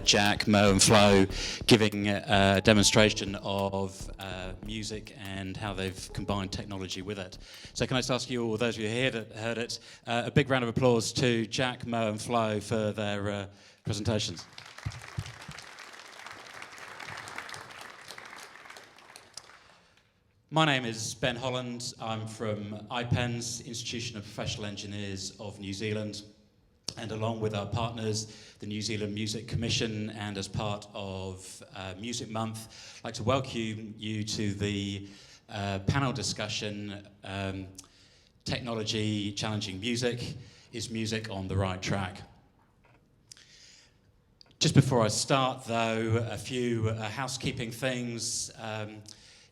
Jack, Mo and Flo giving a demonstration of music and how they've combined technology with it. So can I just ask you all, those of you who heard it, a big round of applause to Jack, Mo and Flo for their presentations. My name is Ben Holland. I'm from IPENZ, Institution of Professional Engineers of New Zealand. And along with our partners, the New Zealand Music Commission, and as part of Music Month, I'd like to welcome you to the panel discussion, Technology Challenging Music, Is Music on the Right Track? Just before I start, though, a few housekeeping things.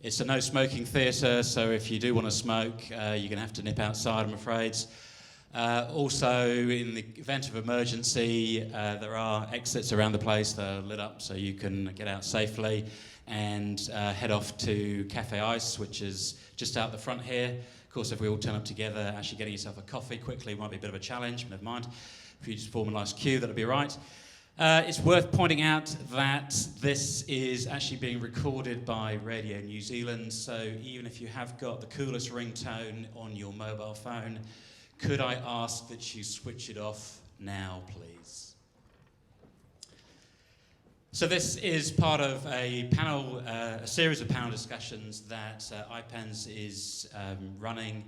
It's a no-smoking theatre, so if you do want to smoke, you're going to have to nip outside, I'm afraid. Also, in the event of emergency, there are exits around the place that are lit up so you can get out safely and head off to Cafe Ice, which is just out the front here. Of course, if we all turn up together, actually getting yourself a coffee quickly might be a bit of a challenge, never mind. If you just form a nice queue, that'll be right. It's worth pointing out that this is actually being recorded by Radio New Zealand, so even if you have got the coolest ringtone on your mobile phone, could I ask that you switch it off now, please? So this is part of a panel, a series of panel discussions that IPENZ is running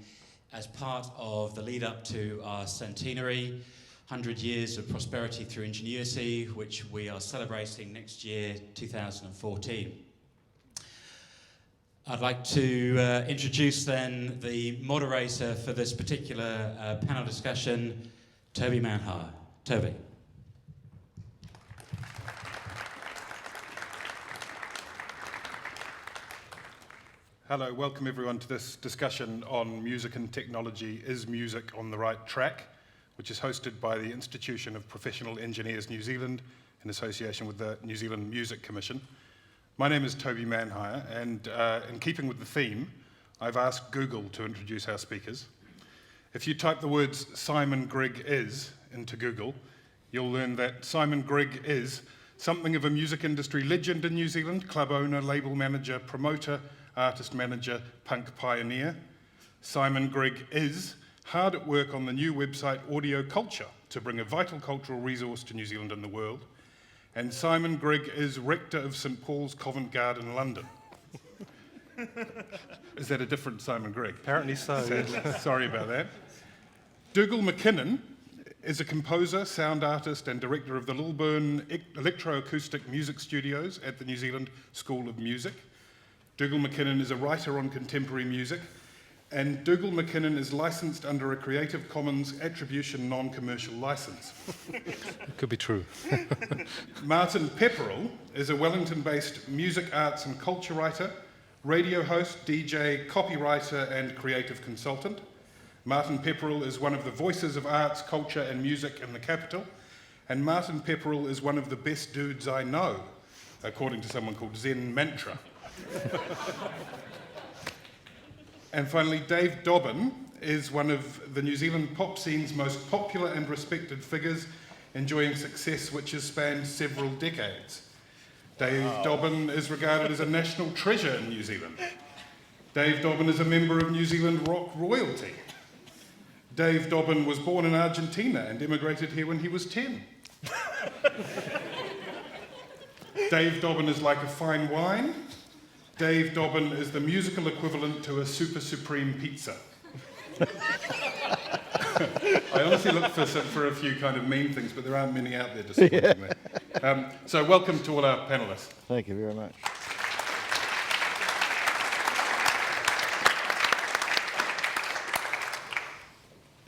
as part of the lead up to our centenary, 100 Years of Prosperity Through Ingenuity, which we are celebrating next year, 2014. I'd like to introduce then the moderator for this particular panel discussion, Toby Manhire. Toby. Hello, welcome everyone to this discussion on music and technology, Is Music on the Right Track?, which is hosted by the Institution of Professional Engineers New Zealand in association with the New Zealand Music Commission. My name is Toby Manhire, and in keeping with the theme, I've asked Google to introduce our speakers. If you type the words Simon Grigg is into Google, you'll learn that Simon Grigg is something of a music industry legend in New Zealand, club owner, label manager, promoter, artist manager, punk pioneer. Simon Grigg is hard at work on the new website Audio Culture to bring a vital cultural resource to New Zealand and the world. And Simon Grigg is rector of St Paul's Covent Garden, London. Is that a different Simon Grigg? Apparently so. Yes. Sorry about that. Dougal McKinnon is a composer, sound artist and director of the Lilburn Electroacoustic Music Studios at the New Zealand School of Music. Dougal McKinnon is a writer on contemporary music, and Dougal McKinnon is licensed under a Creative Commons Attribution Non-Commercial License. It could be true. Martin Pepperell is a Wellington-based music, arts and culture writer, radio host, DJ, copywriter and creative consultant. Martin Pepperell is one of the voices of arts, culture and music in the capital, and Martin Pepperell is one of the best dudes I know, according to someone called Zen Mantra. And finally, Dave Dobbin is one of the New Zealand pop scene's most popular and respected figures, enjoying success which has spanned several decades. Dave Dobbin is regarded as a national treasure in New Zealand. Dave Dobbin is a member of New Zealand rock royalty. Dave Dobbin was born in Argentina and immigrated here when he was 10. Dave Dobbin is like a fine wine. Dave Dobbin is the musical equivalent to a super supreme pizza. I honestly look for a few kind of mean things, but there aren't many out there, disappointingly. Yeah. So welcome to all our panellists. Thank you very much.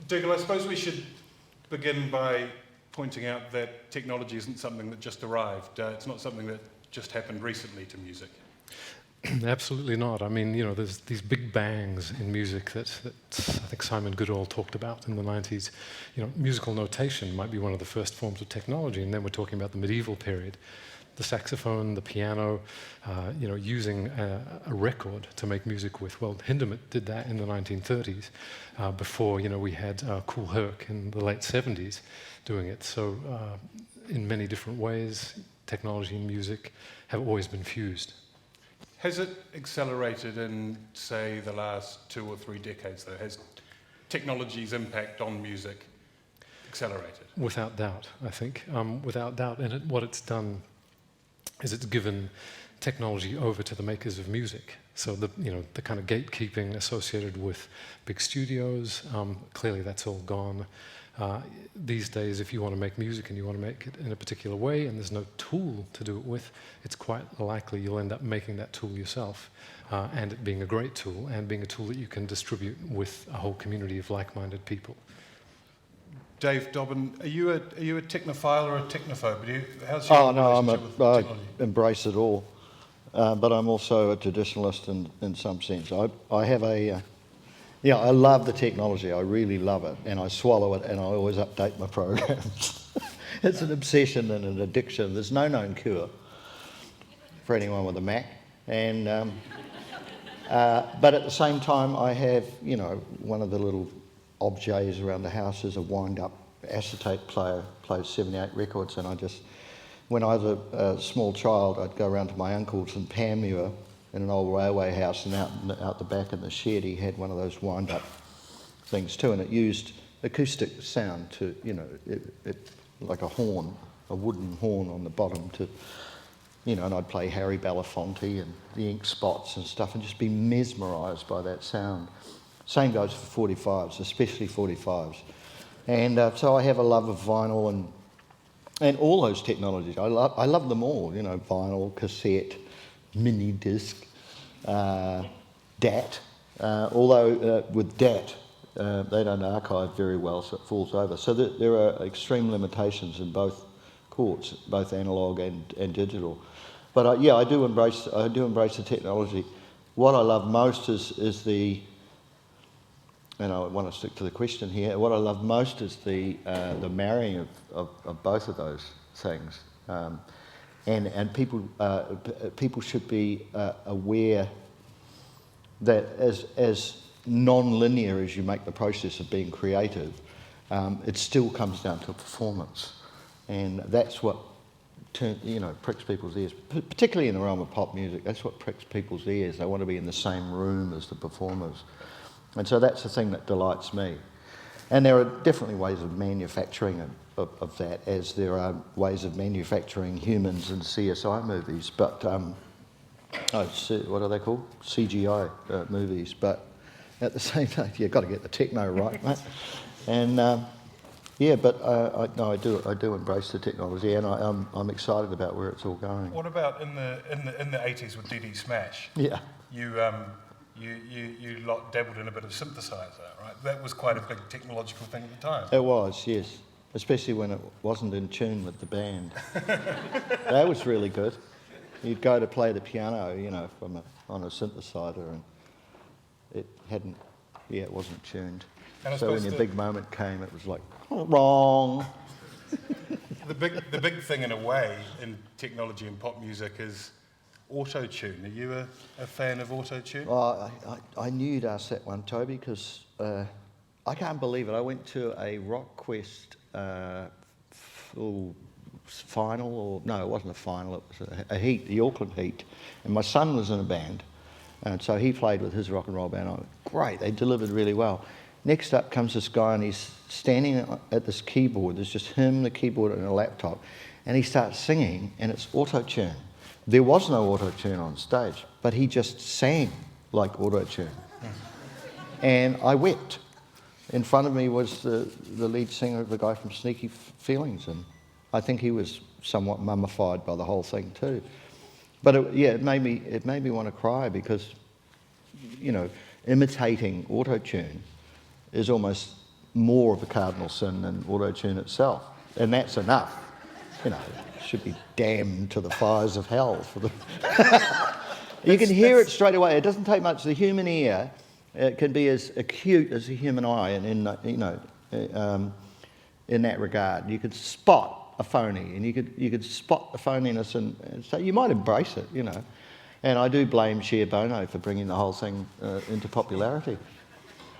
Dougal, I suppose we should begin by pointing out that technology isn't something that just arrived. It's not something that just happened recently to music. Absolutely not. I mean, you know, there's these big bangs in music that I think Simon Goodall talked about in the 90s. You know, musical notation might be one of the first forms of technology, and then we're talking about the medieval period. The saxophone, the piano, you know, using a record to make music with. Well, Hindemith did that in the 1930s, before, you know, we had Kool Herc in the late 70s doing it. So in many different ways, technology and music have always been fused. Has it accelerated in, say, the last 2 or 3 decades, though? Has technology's impact on music accelerated? Without doubt, I think. Without doubt. And what it's done is it's given technology over to the makers of music. So the kind of gatekeeping associated with big studios, clearly that's all gone. These days, if you want to make music and you want to make it in a particular way and there's no tool to do it with, it's quite likely you'll end up making that tool yourself, and it being a great tool and being a tool that you can distribute with a whole community of like-minded people. Dave Dobbin, are you a technophile or a technophobe? How's your relationship with technology? I embrace it all, but I'm also a traditionalist in some sense. I have I love the technology. I really love it, and I swallow it, and I always update my programs. It's an obsession and an addiction. There's no known cure for anyone with a Mac, and but at the same time, I have one of the little objets around the house is a wind-up acetate player, plays 78 records, and when I was a small child, I'd go around to my uncle's in Panmure in an old railway house, and out the back in the shed he had one of those wind-up things too, and it used acoustic sound to, it like a horn, a wooden horn on the bottom to, and I'd play Harry Belafonte and the Ink Spots and stuff and just be mesmerised by that sound. Same goes for 45s, especially 45s. And so I have a love of vinyl and all those technologies. I love them all, vinyl, cassette, mini disc, DAT. Although with DAT, they don't archive very well, so it falls over. So there are extreme limitations in both courts, both analog and digital. But I do embrace the technology. What I love most is the, and I want to stick to the question here, what I love most is the marrying of both of those things. And people should be aware that as non-linear as you make the process of being creative, it still comes down to performance. And that's what pricks people's ears, particularly in the realm of pop music. That's what pricks people's ears. They want to be in the same room as the performers. And so that's the thing that delights me. And there are definitely ways of manufacturing of that, as there are ways of manufacturing humans in CSI movies, but, what are they called? CGI movies. But at the same time, you've got to get the techno right, mate. And I do embrace the technology, and I'm excited about where it's all going. What about in the 80s with DD Smash? Yeah. You lot dabbled in a bit of synthesizer, right? That was quite a big technological thing at the time. It was, yes. Especially when it wasn't in tune with the band. That was really good. You'd go to play the piano, on a synthesizer, and it wasn't tuned. And so when your big moment came, it was like, oh, wrong. The big thing in a way in technology and pop music is auto-tune. Are you a fan of auto-tune? Well, I knew you'd ask that one, Toby, because I can't believe it. I went to a Rock Quest final, or no, it wasn't a final, it was a heat, the Auckland heat, and my son was in a band, and so he played with his rock and roll band. I went, great, they delivered really well. Next up comes this guy, and he's standing at this keyboard. There's just him, the keyboard, and a laptop, and he starts singing, and it's auto-tune. There was no auto-tune on stage, but he just sang like auto-tune. And I wept. In front of me was the lead singer, the guy from Sneaky Feelings, and I think he was somewhat mummified by the whole thing too. But it made me want to cry, because, imitating auto-tune is almost more of a cardinal sin than auto-tune itself, and that's enough. Should be damned to the fires of hell for the. You can hear it straight away. It doesn't take much. The human ear can be as acute as the human eye, and in that regard, you could spot a phony, and you could spot the phoniness, and so you might embrace it, And I do blame Cher Bono for bringing the whole thing into popularity.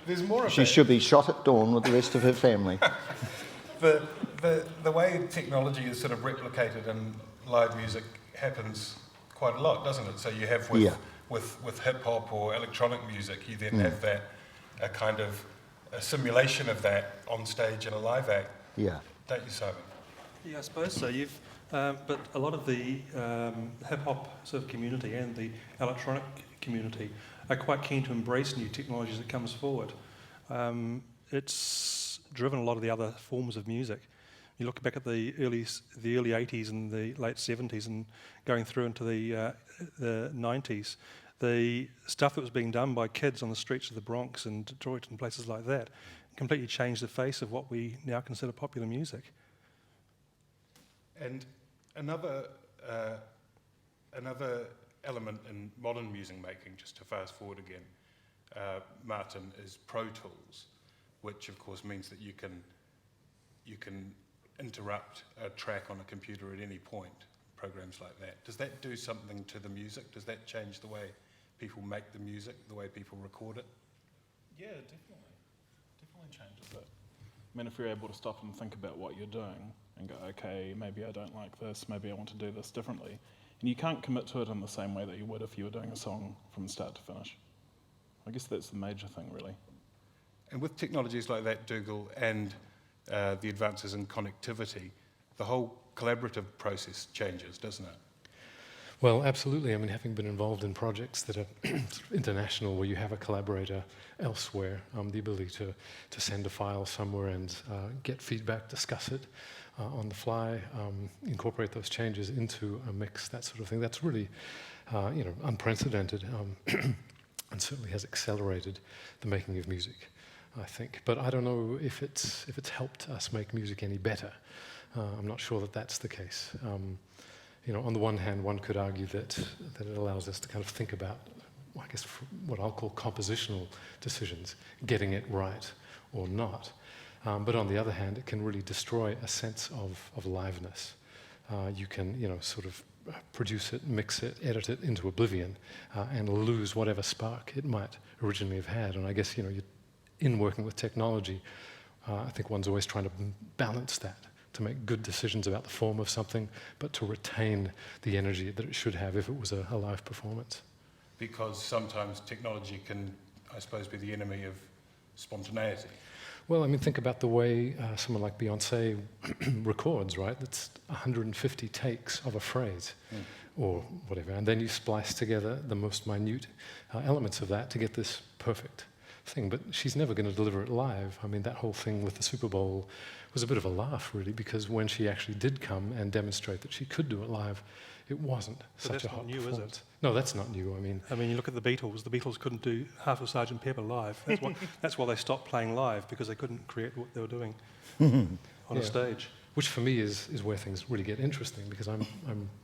There's more of She should be shot at dawn with the rest of her family. The way technology is sort of replicated in live music happens quite a lot, doesn't it? So you have with hip hop or electronic music, you then have that a kind of a simulation of that on stage in a live act. Yeah. Don't you, Simon? Yeah, I suppose so. But a lot of the hip hop sort of community and the electronic community are quite keen to embrace new technologies that comes forward. It's driven a lot of the other forms of music. You look back at the early 80s and the late 70s and going through into the 90s, the stuff that was being done by kids on the streets of the Bronx and Detroit and places like that completely changed the face of what we now consider popular music. And another element in modern music making, just to fast forward again, Martin, is Pro Tools, which of course means that you can interrupt a track on a computer at any point, programs like that. Does that do something to the music? Does that change the way people make the music, the way people record it? Yeah, definitely. Definitely changes it. I mean, if you're able to stop and think about what you're doing and go, okay, maybe I don't like this, maybe I want to do this differently. And you can't commit to it in the same way that you would if you were doing a song from start to finish. I guess that's the major thing, really. And with technologies like that, Dougal, and the advances in connectivity, the whole collaborative process changes, doesn't it? Well, absolutely. I mean, having been involved in projects that are international, where you have a collaborator elsewhere, the ability to send a file somewhere and get feedback, discuss it on the fly, incorporate those changes into a mix, that sort of thing. That's really, unprecedented, and certainly has accelerated the making of music, I think. But I don't know if it's helped us make music any better. I'm not sure that that's the case. On the one hand, one could argue that it allows us to kind of think about, I guess, what I'll call compositional decisions, getting it right or not. But on the other hand, it can really destroy a sense of liveness. You can, sort of produce it, mix it, edit it into oblivion, and lose whatever spark it might originally have had. And I guess, in working with technology, I think one's always trying to balance that, to make good decisions about the form of something, but to retain the energy that it should have if it was a live performance. Because sometimes technology can, I suppose, be the enemy of spontaneity. Well, I mean, think about the way someone like Beyonce records, right? It's 150 takes of a phrase or whatever, and then you splice together the most minute elements of that to get this perfect thing. But she's never going to deliver it live. I mean, that whole thing with the Super Bowl was a bit of a laugh, really, because when she actually did come and demonstrate that she could do it live, it wasn't such a hot performance. That's not new, is it? No, that's not new. I mean, you look at the Beatles. The Beatles couldn't do half of Sgt. Pepper live. That's why they stopped playing live, because they couldn't create what they were doing on a stage. Which for me is where things really get interesting, because I'm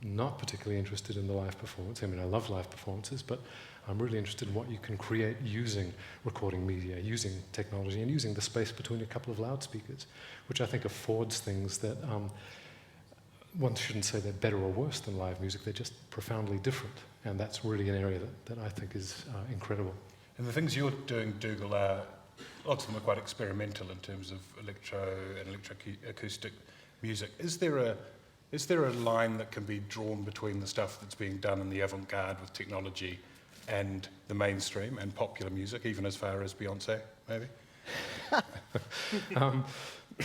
not particularly interested in the live performance. I mean, I love live performances, but I'm really interested in what you can create using recording media, using technology, and using the space between a couple of loudspeakers, which I think affords things that one shouldn't say they're better or worse than live music. They're just profoundly different, and that's really an area that I think is incredible. And the things you're doing, Dougal, lots of them are quite experimental in terms of electro and electroacoustic music. Is there a line that can be drawn between the stuff that's being done in the avant-garde with technology and the mainstream and popular music, even as far as Beyonce, maybe?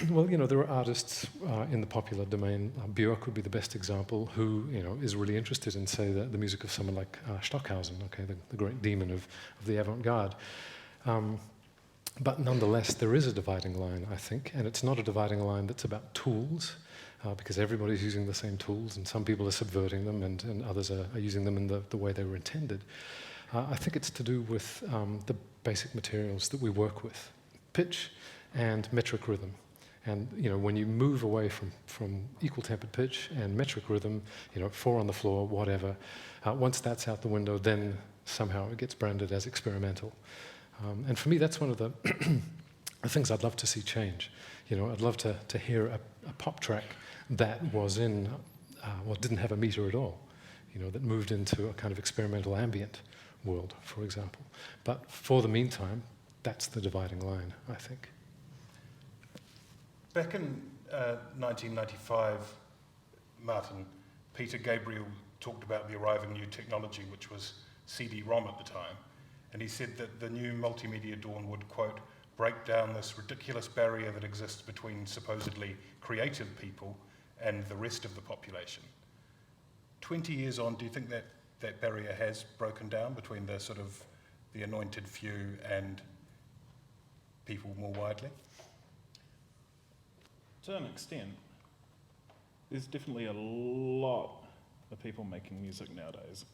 Well, there are artists in the popular domain. Björk would be the best example, who is really interested in, say, the music of someone like Stockhausen, okay, the great demon of the avant-garde. But nonetheless, there is a dividing line, I think, and it's not a dividing line that's about tools, because everybody's using the same tools, and some people are subverting them, and others are using them in the way they were intended. I think it's to do with the basic materials that we work with, pitch and metric rhythm. And when you move away from equal tempered pitch and metric rhythm, 4 on the floor, whatever, once that's out the window, then somehow it gets branded as experimental. And for me, that's one of the things I'd love to see change. I'd love to hear a pop track that was didn't have a meter at all, that moved into a kind of experimental ambient world, for example. But for the meantime, that's the dividing line, I think. Back in 1995, Martin, Peter Gabriel talked about the arriving new technology, which was CD-ROM at the time, and he said that the new multimedia dawn would, quote, break down this ridiculous barrier that exists between supposedly creative people and the rest of the population. 20 years on, do you think that that barrier has broken down between the sort of the anointed few and people more widely? To an extent, there's definitely a lot of people making music nowadays.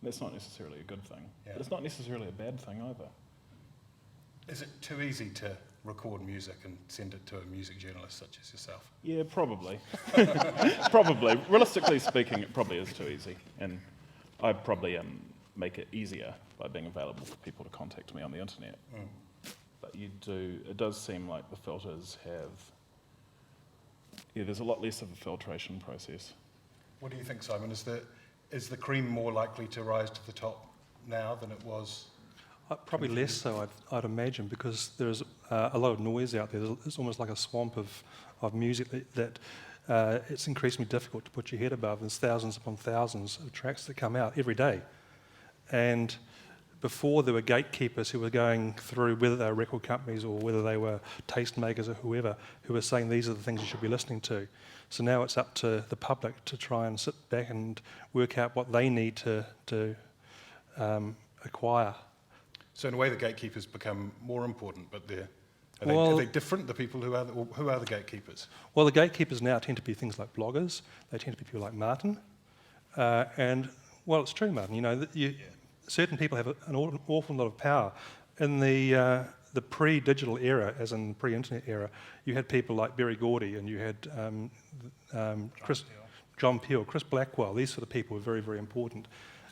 That's not necessarily a good thing, Yeah. but it's not necessarily a bad thing either. Is it too easy to record music and send it to a music journalist such as yourself? Yeah, probably. Probably. Realistically speaking, it probably is too easy. And I'd probably make it easier by being available for people to contact me on the internet. But it does seem like the filters there's a lot less of a filtration process. What do you think, Simon? Is the cream more likely to rise to the top now than it was? Probably less so, I'd imagine, because there's a lot of noise out there. It's almost like a swamp of music that it's increasingly difficult to put your head above. There's thousands upon thousands of tracks that come out every day. And before, there were gatekeepers who were going through, whether they were record companies or whether they were tastemakers or whoever, who were saying these are the things you should be listening to. So now it's up to the public to try and sit back and work out what they need to acquire. So in a way, the gatekeepers become more important, but are they different, the people who are the gatekeepers? Well, the gatekeepers now tend to be things like bloggers. They tend to be people like Martin. And, well, it's true, Martin. You know, certain people have an awful lot of power. In the pre-digital era, as in the pre-internet era, you had people like Berry Gordy and you had John Peel, Chris Blackwell. These sort of people were very, very important.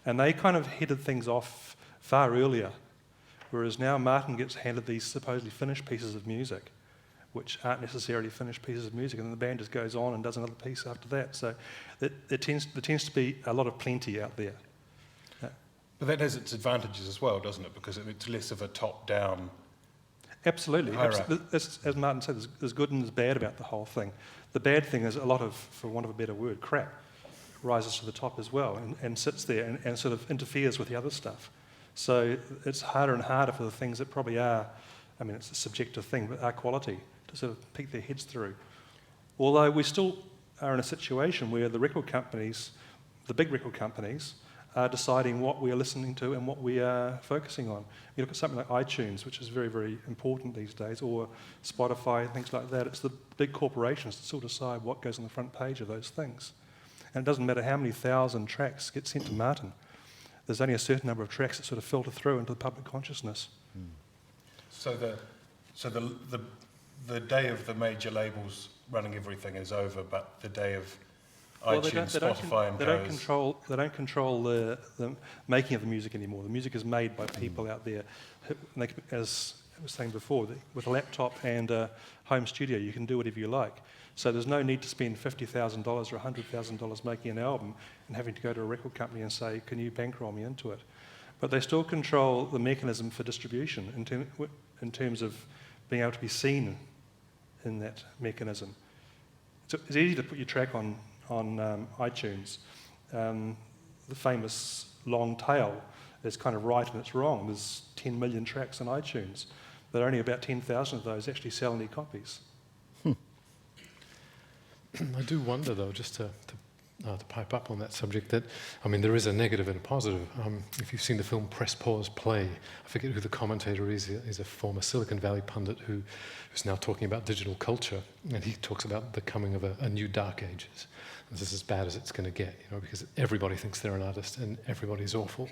And they kind of headed things off far earlier. Whereas now Martin gets handed these supposedly finished pieces of music, which aren't necessarily finished pieces of music, and then the band just goes on and does another piece after that. So there tends to be a lot of plenty out there. But that has its advantages as well, doesn't it? Because it's less of a top-down. Absolutely. Hierarchy. As Martin said, there's good and there's bad about the whole thing. The bad thing is a lot of, for want of a better word, crap rises to the top as well and sits there and sort of interferes with the other stuff. So it's harder and harder for the things that probably are, I mean, it's a subjective thing, but are quality to sort of peek their heads through. Although we still are in a situation where the record companies, the big record companies, are deciding what we are listening to and what we are focusing on. You look at something like iTunes, which is very, very important these days, or Spotify and things like that. It's the big corporations that still decide what goes on the front page of those things. And it doesn't matter how many thousand tracks get sent to Martin. There's only a certain number of tracks that sort of filter through into the public consciousness. So the day of the major labels running everything is over, but the day of iTunes, Spotify, and they don't control the making of the music anymore. The music is made by people out there. As I was saying before, with a laptop and a home studio, you can do whatever you like. So there's no need to spend $50,000 or $100,000 making an album and having to go to a record company and say, can you bankroll me into it? But they still control the mechanism for distribution in terms of being able to be seen in that mechanism. So it's easy to put your track on iTunes. The famous long tail is kind of right and it's wrong. There's 10 million tracks on iTunes, but only about 10,000 of those actually sell any copies. I do wonder, though, just to pipe up on that subject, that, I mean, there is a negative and a positive. If you've seen the film Press, Pause, Play, I forget who the commentator is. He's a former Silicon Valley pundit who's now talking about digital culture, and he talks about the coming of a new dark ages. And this is as bad as it's going to get, you know, because everybody thinks they're an artist and everybody's awful.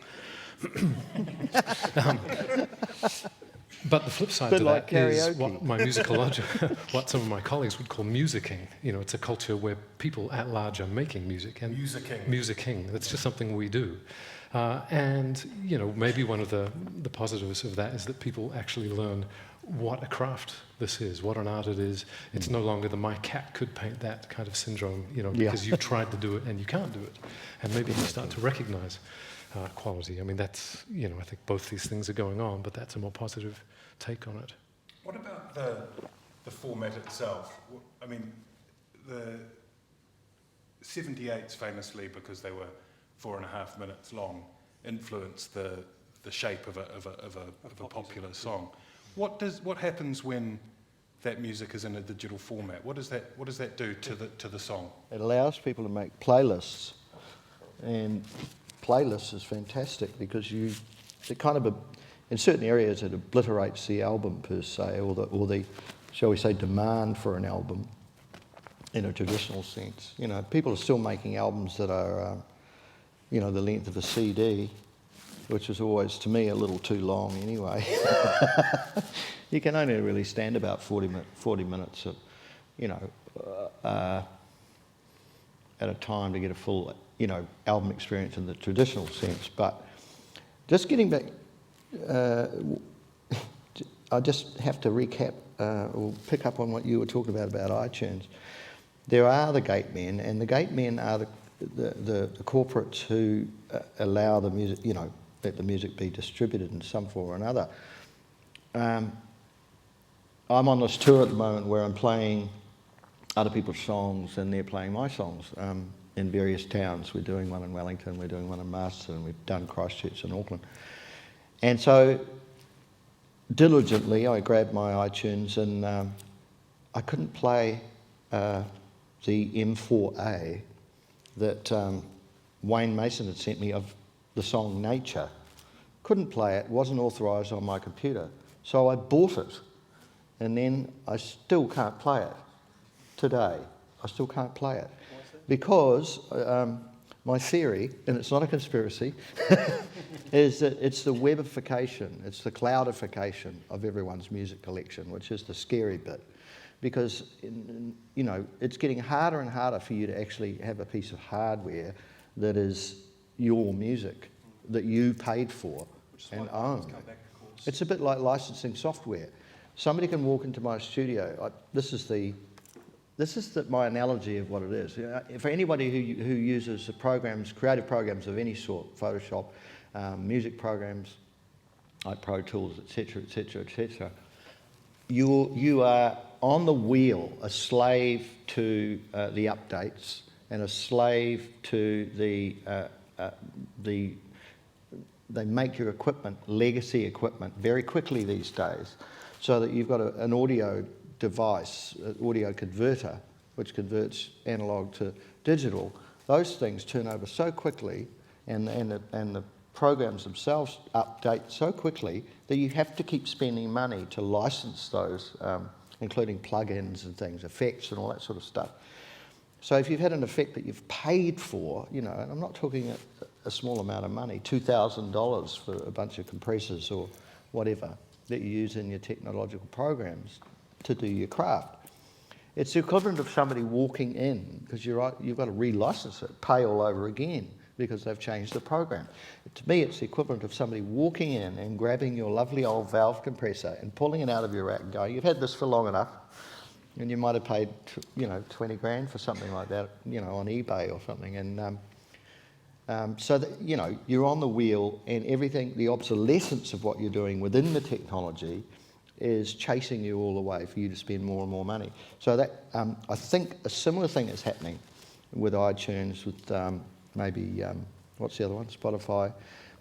But the flip side to that is what my what some of my colleagues would call musicking. You know, it's a culture where people at large are making music. And musicking. That's just something we do. And, you know, maybe one of the positives of that is that people actually learn what a craft this is, what an art it is. It's no longer the my cat could paint that kind of syndrome, you know, because you've tried to do it and you can't do it. And maybe you start to recognize quality. I mean, that's, you know, I think both these things are going on, but that's a more positive take on it. What about the format itself? I mean, the 78s famously, because they were 4.5 minutes long, influenced the shape of a popular song. What happens when that music is in a digital format? What does that do to the song? It allows people to make playlists, and playlists is fantastic because it kind of, in certain areas, it obliterates the album per se, or the shall we say, demand for an album in a traditional sense. You know, people are still making albums that are, you know, the length of a CD, which is always, to me, a little too long anyway. You can only really stand about 40 minutes of, you know, at a time to get a full, you know, album experience in the traditional sense. But just getting back, I just have to recap or pick up on what you were talking about iTunes. There are the gate men, and the gate men are the corporates who allow the music, you know, let the music be distributed in some form or another. I'm on this tour at the moment where I'm playing other people's songs and they're playing my songs in various towns. We're doing one in Wellington, we're doing one in Masterton, we've done Christchurch and Auckland. And so diligently I grabbed my iTunes and I couldn't play the M4A that Wayne Mason had sent me of the song Nature. Couldn't play it, wasn't authorised on my computer. So I bought it, and then I still can't play it today. I still can't play it. Because my theory, and it's not a conspiracy, is that it's the webification, it's the cloudification of everyone's music collection, which is the scary bit. Because, you know, it's getting harder and harder for you to actually have a piece of hardware that is your music, that you paid for and own. It's a bit like licensing software. Somebody can walk into my studio. This is my analogy of what it is. For anybody who uses programs, creative programs of any sort, Photoshop, music programs, like Pro Tools, etc., etc., etc., you are on the wheel, a slave to the updates and a slave to they make your equipment, legacy equipment, very quickly these days, so that you've got an audio device, an audio converter, which converts analog to digital. Those things turn over so quickly, and the programs themselves update so quickly that you have to keep spending money to license those, including plugins and things, effects and all that sort of stuff. So if you've had an effect that you've paid for, you know, and I'm not talking a small amount of money, $2,000 for a bunch of compressors or whatever that you use in your technological programs to do your craft. It's the equivalent of somebody walking in, because you've got to relicense it, pay all over again because they've changed the program. To me, it's the equivalent of somebody walking in and grabbing your lovely old valve compressor and pulling it out of your rack and going, you've had this for long enough, and you might have paid, you know, 20 grand for something like that, you know, on eBay or something. And so that, you know, you're on the wheel, and everything, the obsolescence of what you're doing within the technology is chasing you all the way for you to spend more and more money. So that I think a similar thing is happening with iTunes, with maybe what's the other one, Spotify,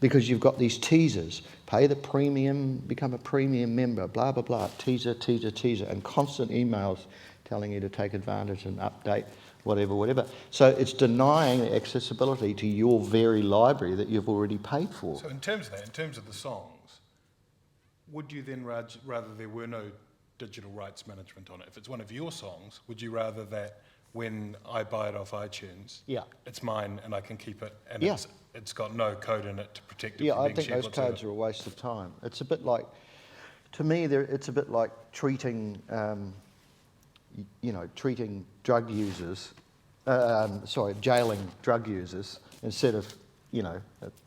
because you've got these teasers. Pay the premium, become a premium member, blah blah blah, teaser, teaser, teaser, and constant emails telling you to take advantage and update, whatever, whatever. So it's denying the accessibility to your very library that you've already paid for. So in terms of that, in terms of the songs, would you then rather there were no digital rights management on it? If it's one of your songs, would you rather that when I buy it off iTunes, Yeah. it's mine and I can keep it, and Yeah. it's got no code in it to protect it Yeah, from I being think shared those whatsoever? codes are a waste of time. It's a bit like, to me, it's a bit like treating, you know, treating drug users, jailing drug users instead of, you know,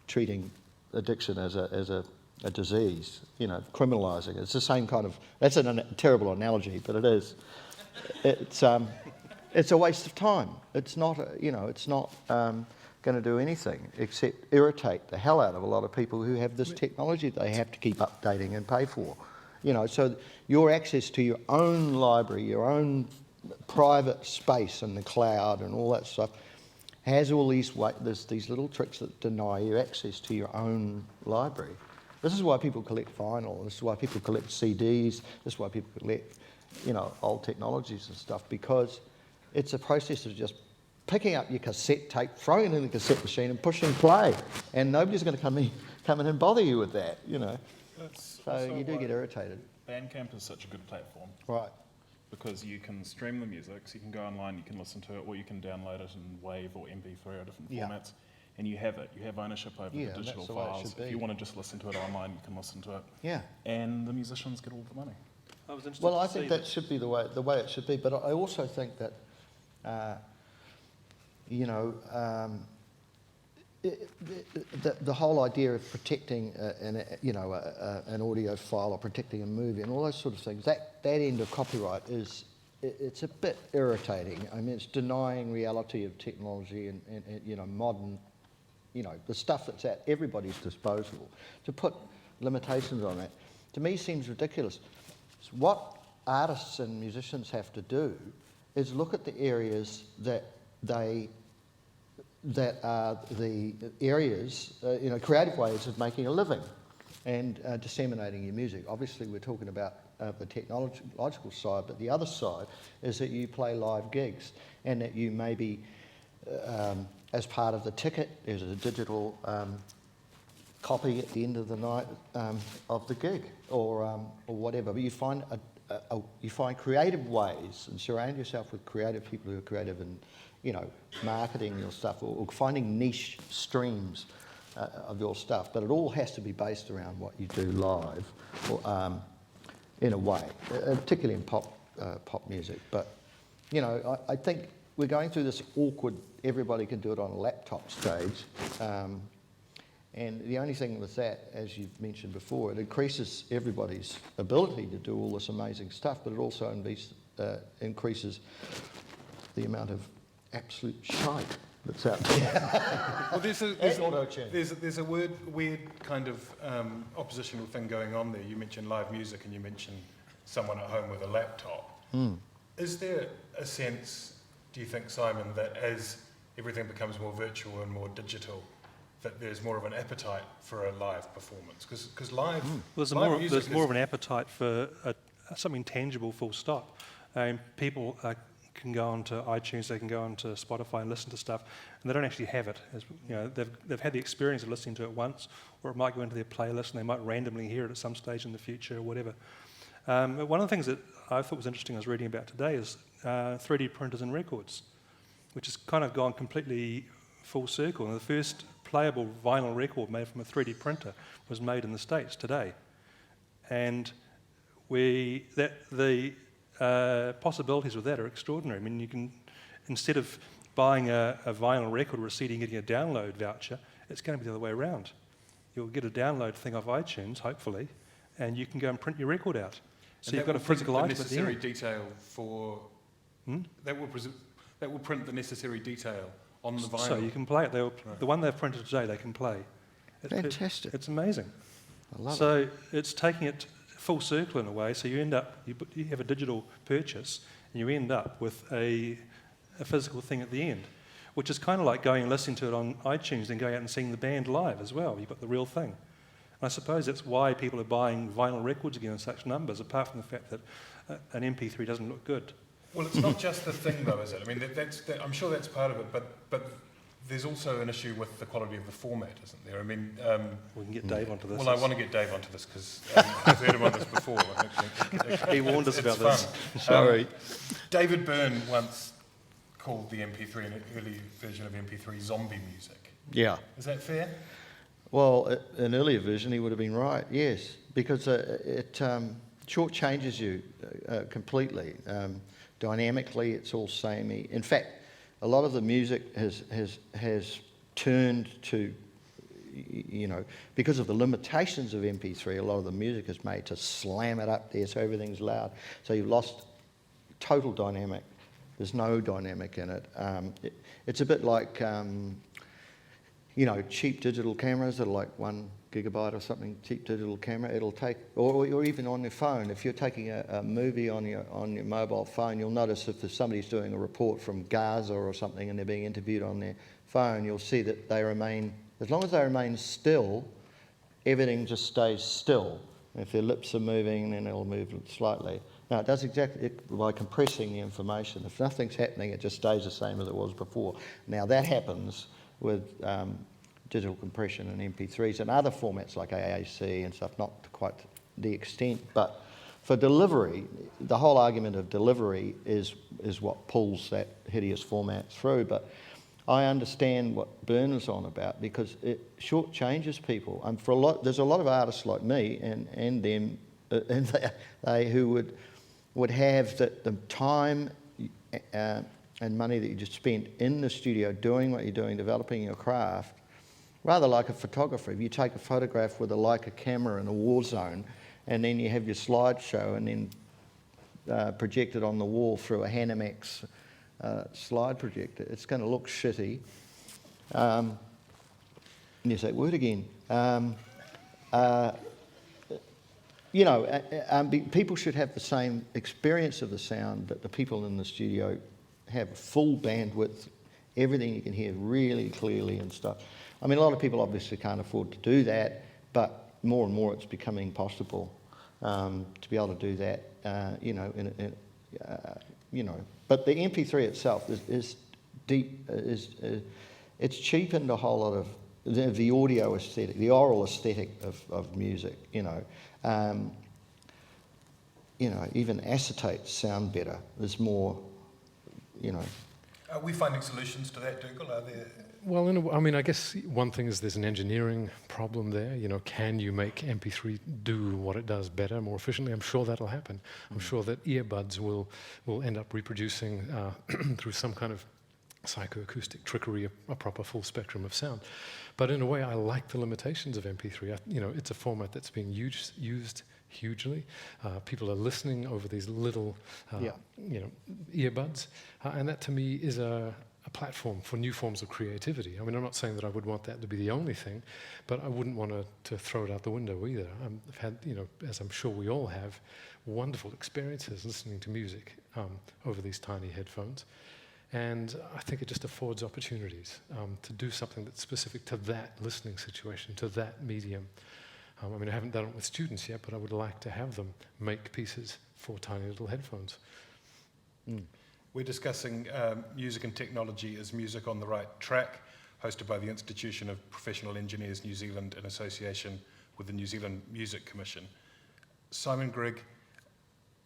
treating addiction as a disease, you know, criminalising. It's the same kind of, that's a terrible analogy, but it is. It's a waste of time. It's not, you know, it's not going to do anything except irritate the hell out of a lot of people who have this technology they have to keep updating and pay for. You know, so your access to your own library, your own private space and the cloud and all that stuff has all these there's these little tricks that deny you access to your own library. This is why people collect vinyl. This is why people collect CDs. This is why people collect, old technologies and stuff, because it's a process of just picking up your cassette tape, throwing it in the cassette machine and pushing play. And nobody's going to come in and bother you with that, So you do get irritated. Bandcamp is such a good platform. Right. Because you can stream the music, so you can go online, you can listen to it, or you can download it in WAV or MP3 or different formats, and you have it. You have ownership over the digital files. If you want to just listen to it online, you can listen to it. Yeah. And the musicians get all the money. I think that should be the way it should be. But I also think that, the whole idea of protecting an audio file or protecting a movie and all those sort of things, that end of copyright it's a bit irritating. I mean, it's denying reality of technology and modern, the stuff that's at everybody's disposal. To put limitations on that, to me, seems ridiculous. So what artists and musicians have to do is look at the areas that are the areas, creative ways of making a living and disseminating your music. Obviously, we're talking about the technological side, but the other side is that you play live gigs and that you maybe, as part of the ticket, there's a digital copy at the end of the night of the gig or whatever. But you find creative ways and surround yourself with creative people who are creative and marketing your stuff or finding niche streams of your stuff. But it all has to be based around what you do live, or, in a way, particularly in pop music. But, I think we're going through this awkward, everybody can do it on a laptop stage. And the only thing with that, as you've mentioned before, it increases everybody's ability to do all this amazing stuff, but it also increases the amount of absolute shite that's out there. Well, there's a weird kind of oppositional thing going on there. You mentioned live music and you mentioned someone at home with a laptop. Is there a sense, do you think, Simon, that as everything becomes more virtual and more digital, that there's more of an appetite for a live performance? Because live music there's more of an appetite for something tangible, full stop. People can go onto iTunes, they can go onto Spotify and listen to stuff, and they don't actually have it. They've had the experience of listening to it once, or it might go into their playlist and they might randomly hear it at some stage in the future or whatever. One of the things that I thought was interesting I was reading about today is 3D printers and records, which has kind of gone completely full circle. And the first playable vinyl record made from a 3D printer was made in the States today. And the possibilities with that are extraordinary. I mean, you can, instead of buying a vinyl record or a CD and getting a download voucher, it's going to be the other way around. You'll get a download thing off iTunes, hopefully, and you can go and print your record out. So you've got a physical item at the end. Detail for that will print the necessary detail on the vinyl. So you can play it. The one they've printed today, they can play. Fantastic. It's amazing. I love it. So it's taking it full circle in a way. So you end up, you have a digital purchase, and you end up with a physical thing at the end, which is kind of like going and listening to it on iTunes and going out and seeing the band live as well. You've got the real thing. And I suppose that's why people are buying vinyl records again in such numbers, apart from the fact that an MP3 doesn't look good. Well, it's not just the thing, though, is it? I mean, I'm sure that's part of it, but there's also an issue with the quality of the format, isn't there? I mean... we can get Dave onto this. Well, I want to get Dave onto this, because I've heard him on this before. He warned us about this. Sorry. David Byrne once called the MP3, an early version of MP3, zombie music. Yeah. Is that fair? Well, an earlier version, he would have been right, yes, because it shortchanges you completely. Dynamically, it's all samey. In fact, a lot of the music has turned to, because of the limitations of MP3, a lot of the music is made to slam it up there so everything's loud. So you've lost total dynamic. There's no dynamic in it. It's a bit like... you know, cheap digital cameras that are like 1 gigabyte or something, cheap digital camera, it'll take, or even on your phone, if you're taking a movie on your mobile phone, you'll notice if somebody's doing a report from Gaza or something and they're being interviewed on their phone, you'll see that they remain, as long as they remain still, everything just stays still. If their lips are moving, then it'll move slightly. No, it does exactly by compressing the information. If nothing's happening, it just stays the same as it was before. Now that happens with digital compression and MP3s and other formats like AAC and stuff, not to quite the extent, but for delivery, the whole argument of delivery is what pulls that hideous format through. But I understand what Bernard's on about because it shortchanges people. And there's a lot of artists like me and them, and they who would have the time and money that you just spent in the studio doing what you're doing, developing your craft, rather like a photographer. If you take a photograph with a Leica camera in a war zone, and then you have your slideshow and then project it on the wall through a Hanamax slide projector, it's going to look shitty. And you say, word again. You know, people should have the same experience of the sound that the people in the studio have, full bandwidth, everything you can hear really clearly and stuff. I mean, a lot of people obviously can't afford to do that, but more and more it's becoming possible to be able to do that, you know, you know. But the MP3 itself is deep, it's cheapened a whole lot of the audio aesthetic, the oral aesthetic of music, you know. You know, even acetates sound better. There's more, you know. Are we finding solutions to that, Dougal? Are there? Well, I mean, I guess one thing is there's an engineering problem there. You know, can you make MP3 do what it does better, more efficiently? I'm sure that'll happen. I'm sure that earbuds will end up reproducing through some kind of psychoacoustic trickery a proper full spectrum of sound. But in a way, I like the limitations of MP3. You know, it's a format that's being used hugely. People are listening over these little, you know, earbuds, and that to me is a platform for new forms of creativity. I mean, I'm not saying that I would want that to be the only thing, but I wouldn't want to throw it out the window either. I've had, you know, as I'm sure we all have, wonderful experiences listening to music over these tiny headphones. And I think it just affords opportunities to do something that's specific to that listening situation, to that medium. I mean, I haven't done it with students yet, but I would like to have them make pieces for tiny little headphones. Mm. We're discussing music and technology as music on the right track, hosted by the Institution of Professional Engineers New Zealand in association with the New Zealand Music Commission. Simon Grigg,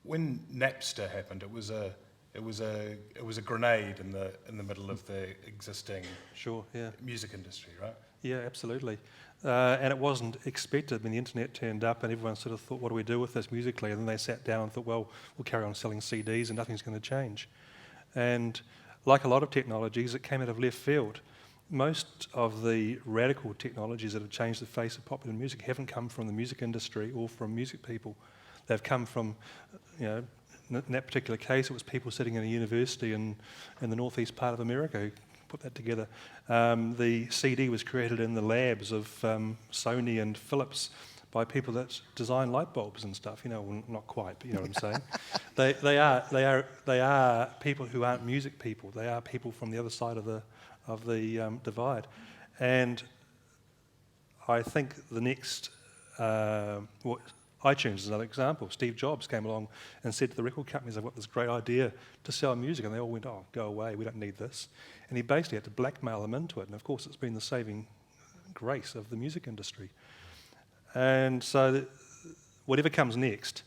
when Napster happened, it was a grenade in the middle of the existing music industry, right? Yeah, absolutely. And it wasn't expected. I mean, the internet turned up and everyone sort of thought, what do we do with this musically? And then they sat down and thought, well, we'll carry on selling CDs and nothing's going to change. And like a lot of technologies, it came out of left field. Most of the radical technologies that have changed the face of popular music haven't come from the music industry or from music people. They've come from, you know, in that particular case, it was people sitting in a university in the northeast part of America who put that together. The CD was created in the labs of Sony and Philips by people that design light bulbs and stuff. You know, well, not quite, but you know what I'm saying. They are people who aren't music people. They are people from the other side of the divide. And I think the next iTunes is another example. Steve Jobs came along and said to the record companies, I've got this great idea to sell music, and they all went, oh, go away, we don't need this. And he basically had to blackmail them into it, and of course it's been the saving grace of the music industry. And so whatever comes next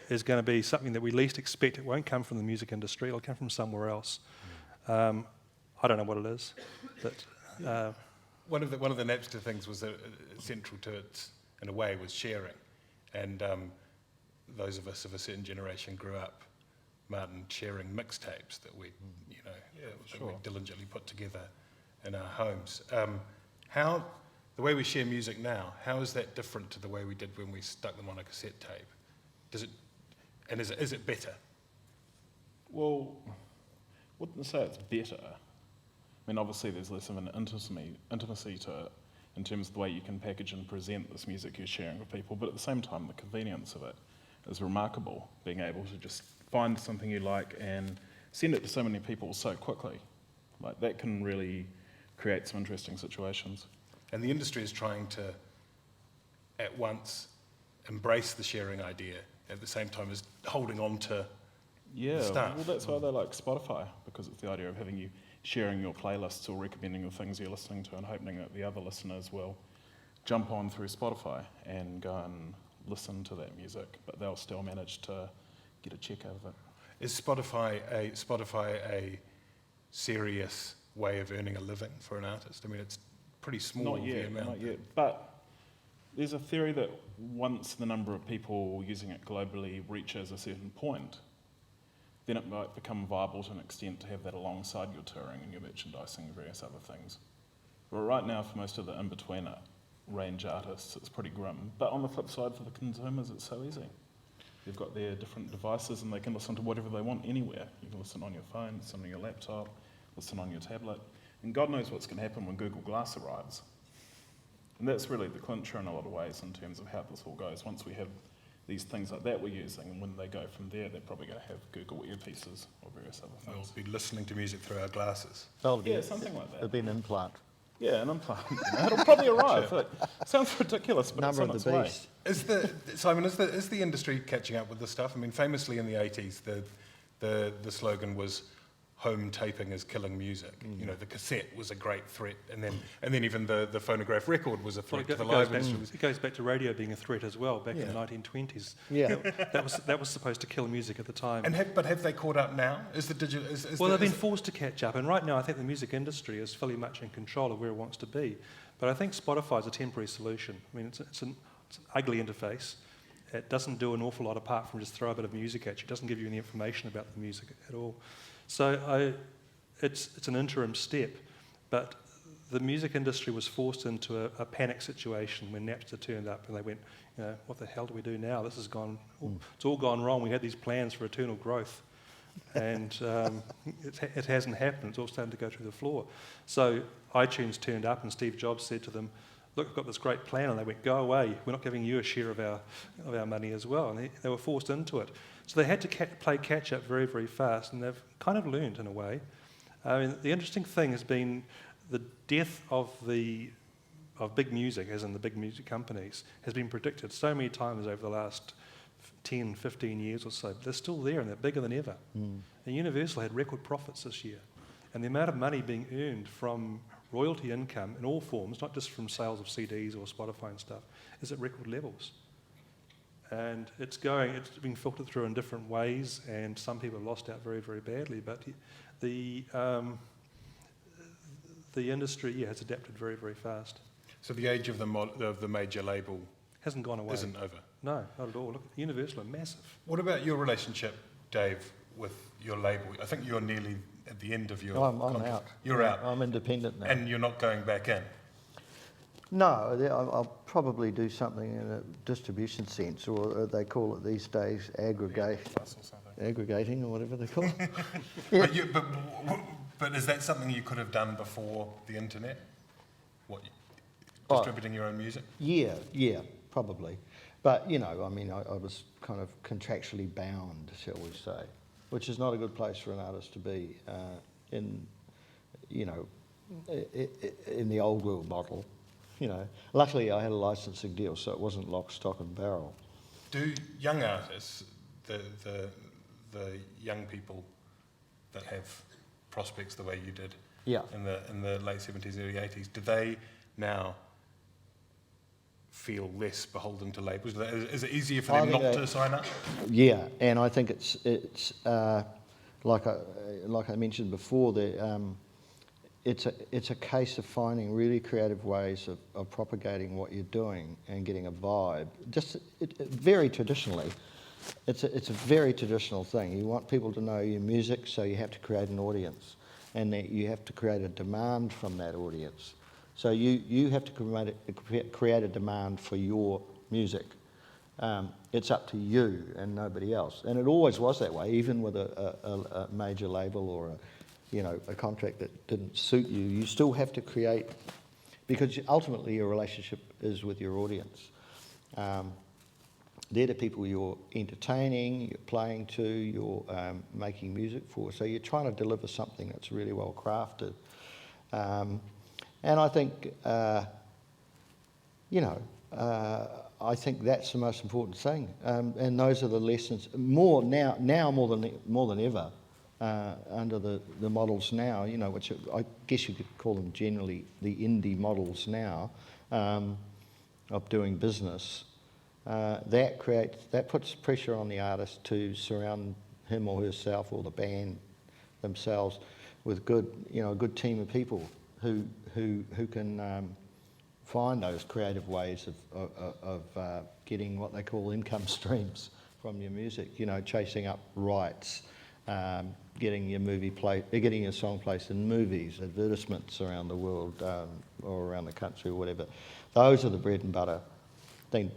is going to be something that we least expect. It won't come from the music industry, it'll come from somewhere else. I don't know what it is, but... One of the Napster things was that central to it, in a way, was sharing. And those of us of a certain generation grew up, Martin, sharing mixtapes that we, you know, that we diligently put together in our homes. The way we share music now, how is that different to the way we did when we stuck them on a cassette tape? Is it better? Well, wouldn't say it's better. mean, obviously there's less of an intimacy to it in terms of the way you can package and present this music you're sharing with people, but at the same time, the convenience of it is remarkable, being able to just find something you like and send it to so many people so quickly. Like, that can really create some interesting situations. And the industry is trying to, at once, embrace the sharing idea at the same time as holding on to stuff. Well, that's why they like Spotify, because it's the idea of having you sharing your playlists or recommending the things you're listening to and hoping that the other listeners will jump on through Spotify and go and listen to that music, but they'll still manage to get a check out of it. Is Spotify a serious way of earning a living for an artist? I mean, it's pretty small. Not yet. But there's a theory that once the number of people using it globally reaches a certain point, then it might become viable to an extent to have that alongside your touring and your merchandising and various other things. But right now, for most of the in-between range artists, it's pretty grim. But on the flip side, for the consumers, it's so easy. They've got their different devices and they can listen to whatever they want anywhere. You can listen on your phone, listen on your laptop, listen on your tablet. And God knows what's going to happen when Google Glass arrives. And that's really the clincher in a lot of ways in terms of how this all goes. Once we have these things like that we're using, and when they go from there, they're probably going to have Google earpieces or various other things. We'll be listening to music through our glasses. Yeah, something like that. It'll be an implant. Yeah, an implant. It'll probably arrive. It sounds ridiculous, but Number it's of on the its beast. way. Simon, is the industry catching up with this stuff? I mean, famously in the 80s, the slogan was "home taping is killing music." You know, the cassette was a great threat, and then even the phonograph record was a threat to the live industry. It goes back to radio being a threat as well, back in the 1920s. Yeah. That was supposed to kill music at the time. But have they caught up now? Is the digital? They've been forced to catch up, and right now I think the music industry is fairly much in control of where it wants to be. But I think Spotify is a temporary solution. I mean, it's an ugly interface. It doesn't do an awful lot apart from just throw a bit of music at you. It doesn't give you any information about the music at all. So it's an interim step, but the music industry was forced into a panic situation when Napster turned up and they went, you know, what the hell do we do now? This has gone, it's all gone wrong. We had these plans for eternal growth, and it hasn't happened. It's all starting to go through the floor. So iTunes turned up and Steve Jobs said to them, look, we've got this great plan, and they went, go away. We're not giving you a share of our money as well. And they were forced into it. So they had to play catch-up very, very fast, and they've kind of learned in a way. I mean, the interesting thing has been the death of big music, as in the big music companies, has been predicted so many times over the last 10, 15 years or so. But they're still there, and they're bigger than ever. And Universal had record profits this year. And the amount of money being earned from royalty income in all forms, not just from sales of CDs or Spotify and stuff, is at record levels. And it's being filtered through in different ways, and some people have lost out very, very badly. But the industry has adapted very, very fast. So the age of the major label Hasn't gone away. isn't over. No, not at all. Look, Universal are massive. What about your relationship, Dave, with your label? I think you're nearly at the end of your I'm contract. out. You're out. I'm independent now. And you're not going back in? No, I'll probably do something in a distribution sense, or they call it these days aggregating, or whatever they call it. Yeah. But is that something you could have done before the internet? Distributing your own music? Yeah, probably. But, you know, I mean, I was kind of contractually bound, shall we say, which is not a good place for an artist to be in the old world model. You know, luckily I had a licensing deal, so it wasn't lock, stock and barrel. Do young artists, the young people that have prospects the way you did in the late 70s, early 80s, do they now feel less beholden to labels? Is it easier for them not to sign up? Yeah, and I think it's like I mentioned before, it's a case of finding really creative ways of propagating what you're doing and getting a vibe. Very traditionally, it's a very traditional thing. You want people to know your music, so you have to create an audience, and that you have to create a demand from that audience. So you have to create a demand for your music. It's up to you and nobody else. And it always was that way, even with a major label or a contract that didn't suit you, you still have to create, because ultimately your relationship is with your audience. They're the people you're entertaining, you're playing to, you're making music for. So you're trying to deliver something that's really well crafted. And I think, I think that's the most important thing. And those are the lessons more than ever, under the models now, which I guess you could call them generally the indie models now, of doing business. That puts pressure on the artist to surround him or herself or the band themselves with a good team of people who can find those creative ways of getting what they call income streams from your music. Chasing up rights, getting your song placed in movies, advertisements around the world or around the country or whatever. Those are the bread and butter.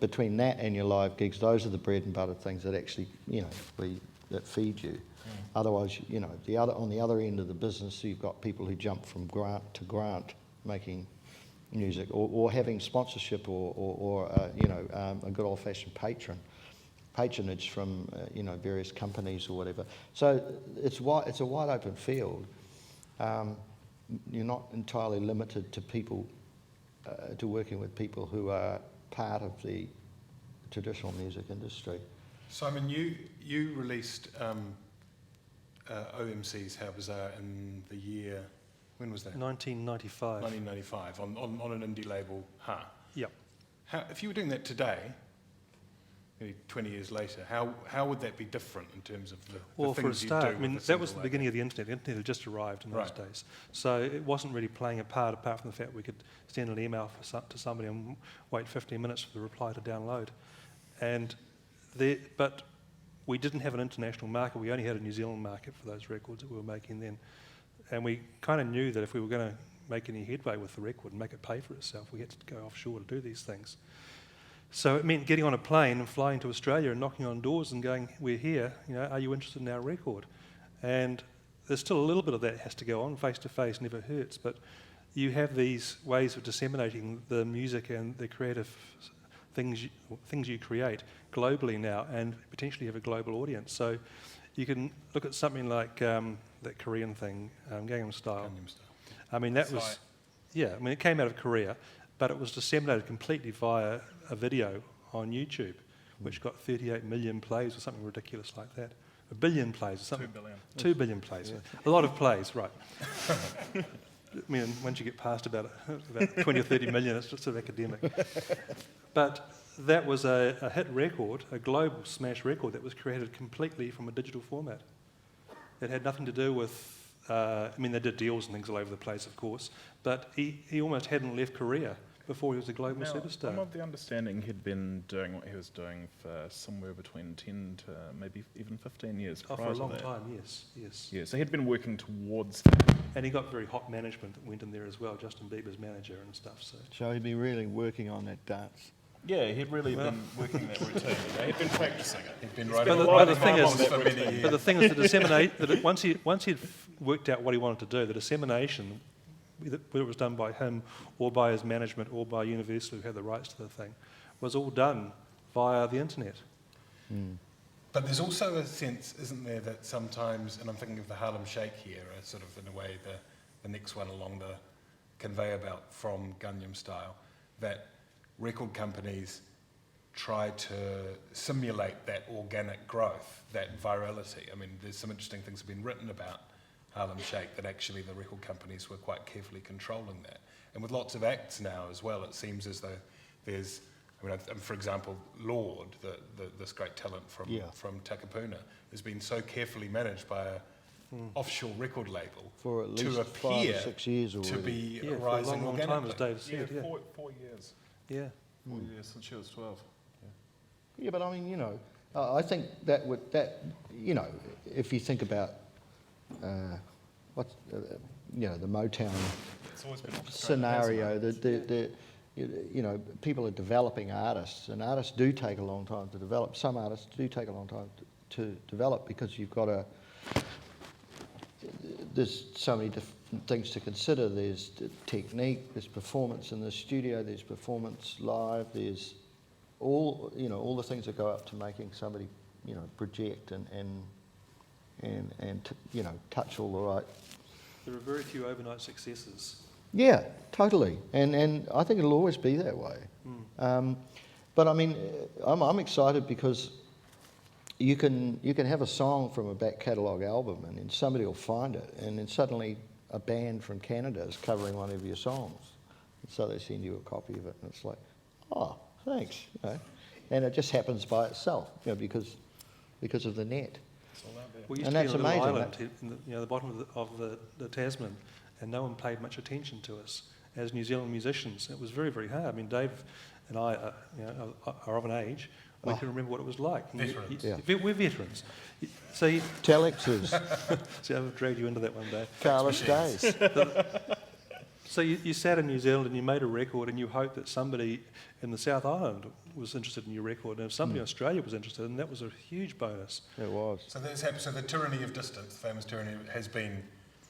Between that and your live gigs, those are the bread and butter things that actually, that feed you. Otherwise, on the other end of the business, you've got people who jump from grant to grant making music, or having sponsorship, or a good old-fashioned patronage from various companies or whatever. So it's a wide open field. You're not entirely limited to people, to working with people who are part of the traditional music industry. Simon, you released OMC's How Bizarre in the year, when was that? 1995. 1995, on an indie label, Yep. If you were doing that today, maybe 20 years later, how would that be different in terms of the Well, things for a you start, do I mean, with a that was the single beginning of the internet. The internet had just arrived in those days. So it wasn't really playing a part apart from the fact we could send an email to somebody and wait 15 minutes for the reply to download. But we didn't have an international market. We only had a New Zealand market for those records that we were making then. And we kind of knew that if we were going to make any headway with the record and make it pay for itself, we had to go offshore to do these things. So it meant getting on a plane and flying to Australia and knocking on doors and going, we're here, are you interested in our record? And there's still a little bit of that has to go on. Face-to-face never hurts, but you have these ways of disseminating the music and the creative things you create globally now, and potentially have a global audience. So you can look at something like that Korean thing, Gangnam Style. I mean, that was, it came out of Korea, but it was disseminated completely via a video on YouTube, which got 38 million plays or something ridiculous like that. 1 billion plays or something. 2 billion. 2 billion plays. Yeah. A lot of plays, right. I mean, once you get past about 20 or 30 million, it's just sort of academic. But that was a hit record, a global smash record that was created completely from a digital format. It had nothing to do with, they did deals and things all over the place, of course, but he almost hadn't left Korea before he was a global superstar. I'm of the understanding he'd been doing what he was doing for somewhere between 10 to maybe even 15 years prior to that. For a long time, yes. Yeah, so he'd been working towards that. And he got very hot management that went in there as well, Justin Bieber's manager and stuff. So he'd be really working on that dance. Yeah, he'd really been working that routine. He'd been practicing it. He'd been writing But the thing is, for many years. But the thing is, to disseminate that once he'd worked out what he wanted to do, the dissemination, whether it was done by him or by his management or by Universal, who had the rights to the thing, was all done via the internet. But there's also a sense, isn't there, that sometimes, and I'm thinking of the Harlem Shake here, as sort of in a way the next one along the conveyor belt from Gangnam Style, that record companies try to simulate that organic growth, that virality. I mean, there's some interesting things have been written about Harlem Shake, that actually the record companies were quite carefully controlling that. And with lots of acts now as well, it seems as though there's, for example, Lord, this great talent from Takapuna, has been so carefully managed by a offshore record label for at least to appear 5 or 6 years already. to be For a rising long organically. time, as Dave said. Yeah, 4 years. Yeah. 4 years since she was 12. Yeah, but I mean, I think if you think about the Motown It's always been scenario, people are developing artists, and artists do take a long time to develop. Some artists do take a long time to develop because you've got there's so many different things to consider. There's the technique, there's performance in the studio, there's performance live, there's all the things that go up to making somebody project and touch all the right. There are very few overnight successes. Yeah, totally, and I think it'll always be that way. But I mean, I'm excited because you can have a song from a back catalogue album, and then somebody will find it, and then suddenly a band from Canada is covering one of your songs, and so they send you a copy of it, and it's like, oh, thanks, and it just happens by itself, because of the net. We used And to be that's in a little amazing, island in the bottom of the Tasman, and no one paid much attention to us as New Zealand musicians. It was very, very hard. I mean, Dave and I are of an age. We can remember what it was like. Veterans. We're veterans. So, Telexes, see, I've dragged you into that one day. Carlos Days. So you sat in New Zealand and you made a record, and you hoped that somebody in the South Island was interested in your record, and if somebody in Australia was interested, and that was a huge bonus. It was. So the tyranny of distance, the famous tyranny, has been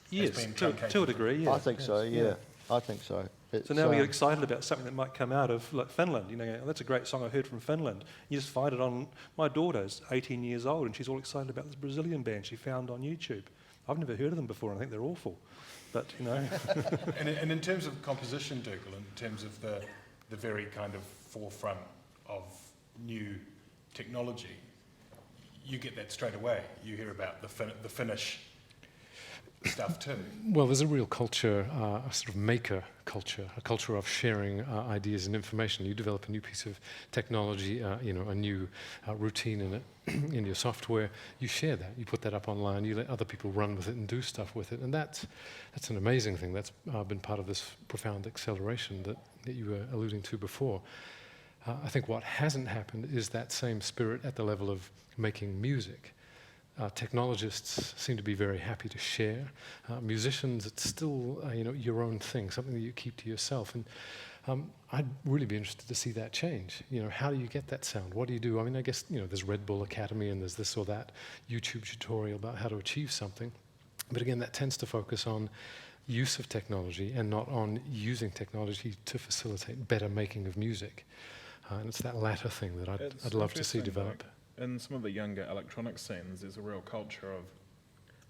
To a degree, yeah. I think so. Yeah, I think so. So now we get excited about something that might come out of like Finland. That's a great song I heard from Finland. You just find it on. My daughter's 18 years old, and she's all excited about this Brazilian band she found on YouTube. I've never heard of them before, and I think they're awful. But and in terms of composition, Dougal, in terms of the very kind of forefront of new technology, you get that straight away. You hear about the Finnish stuff too. Well, there's a real culture, a sort of maker culture, a culture of sharing ideas and information. You develop a new piece of technology, a new routine in it, in your software. You share that. You put that up online. You let other people run with it and do stuff with it. And that's an amazing thing. That's been part of this profound acceleration that you were alluding to before. I think what hasn't happened is that same spirit at the level of making music. Technologists seem to be very happy to share. Musicians, it's still your own thing, something that you keep to yourself. And I'd really be interested to see that change. How do you get that sound? What do you do? I mean, I guess there's Red Bull Academy and there's this or that YouTube tutorial about how to achieve something. But again, that tends to focus on use of technology and not on using technology to facilitate better making of music. And it's that latter thing that I'd love to see develop. In some of the younger electronic scenes, there's a real culture of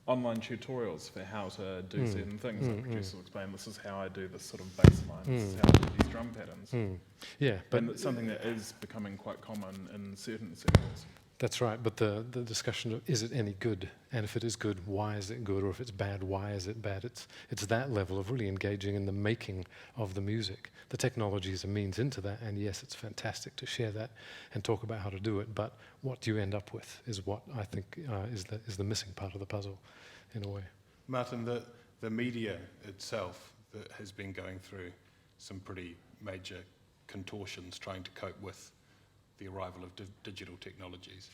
online tutorials for how to do certain things. Like producers will explain, this is how I do this sort of bass line, this is how I do these drum patterns. Yeah, but and it's something that is becoming quite common in certain circles. That's right, but the discussion of is it any good, and if it is good, why is it good, or if it's bad, why is it bad? It's that level of really engaging in the making of the music. The technology is a means into that, and yes, it's fantastic to share that and talk about how to do it, but what you end up with is what I think is the missing part of the puzzle, in a way. Martin, the media itself that has been going through some pretty major contortions trying to cope with the arrival of digital technologies.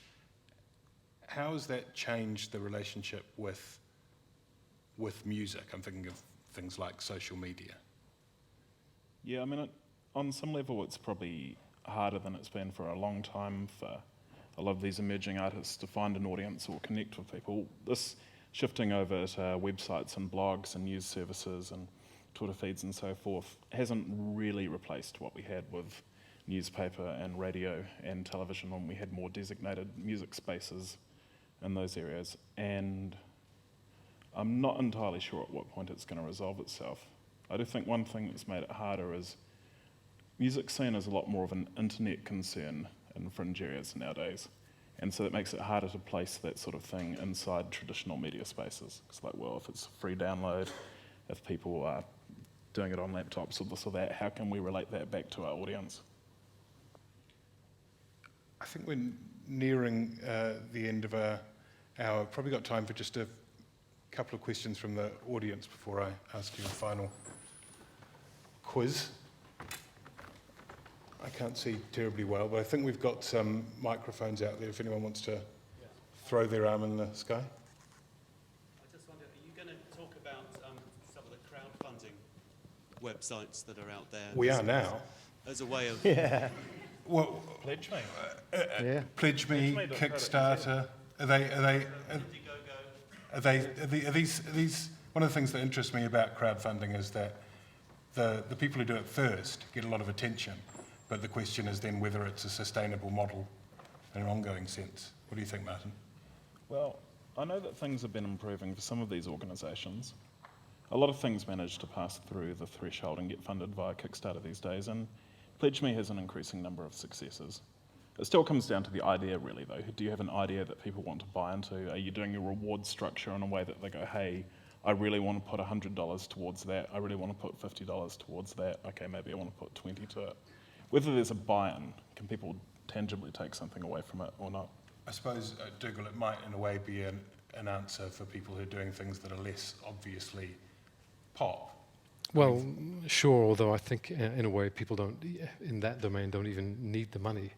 How has that changed the relationship with music? I'm thinking of things like social media. Yeah, I mean, on some level it's probably harder than it's been for a long time for a lot of these emerging artists to find an audience or connect with people. This shifting over to websites and blogs and news services and Twitter feeds and so forth hasn't really replaced what we had with newspaper and radio and television when we had more designated music spaces in those areas. And I'm not entirely sure at what point it's going to resolve itself. I do think one thing that's made it harder is music scene is a lot more of an internet concern in fringe areas nowadays. And so it makes it harder to place that sort of thing inside traditional media spaces. It's like, well, if it's free download, if people are doing it on laptops or this or that, how can we relate that back to our audience? I think we're nearing the end of our hour. Probably got time for just a couple of questions from the audience before I ask you a final quiz. I can't see terribly well, but I think we've got some microphones out there if anyone wants to throw their arm in the sky. I just wonder, are you going to talk about some of the crowdfunding websites that are out there? We are now. As a way of... Yeah. Well, Pledge me. Pledge Me, Kickstarter. Are these One of the things that interests me about crowdfunding is that the people who do it first get a lot of attention, but the question is then whether it's a sustainable model in an ongoing sense. What do you think, Martin? Well, I know that things have been improving for some of these organisations. A lot of things manage to pass through the threshold and get funded via Kickstarter these days, and Pledge Me has an increasing number of successes. It still comes down to the idea, really, though. Do you have an idea that people want to buy into? Are you doing your reward structure in a way that they go, hey, I really want to put $100 towards that, I really want to put $50 towards that, okay, maybe I want to put 20 to it. Whether there's a buy-in, can people tangibly take something away from it or not? I suppose, Dougal, it might in a way be an answer for people who are doing things that are less obviously pop. Well, sure, although I think in a way people don't, in that domain, don't even need the money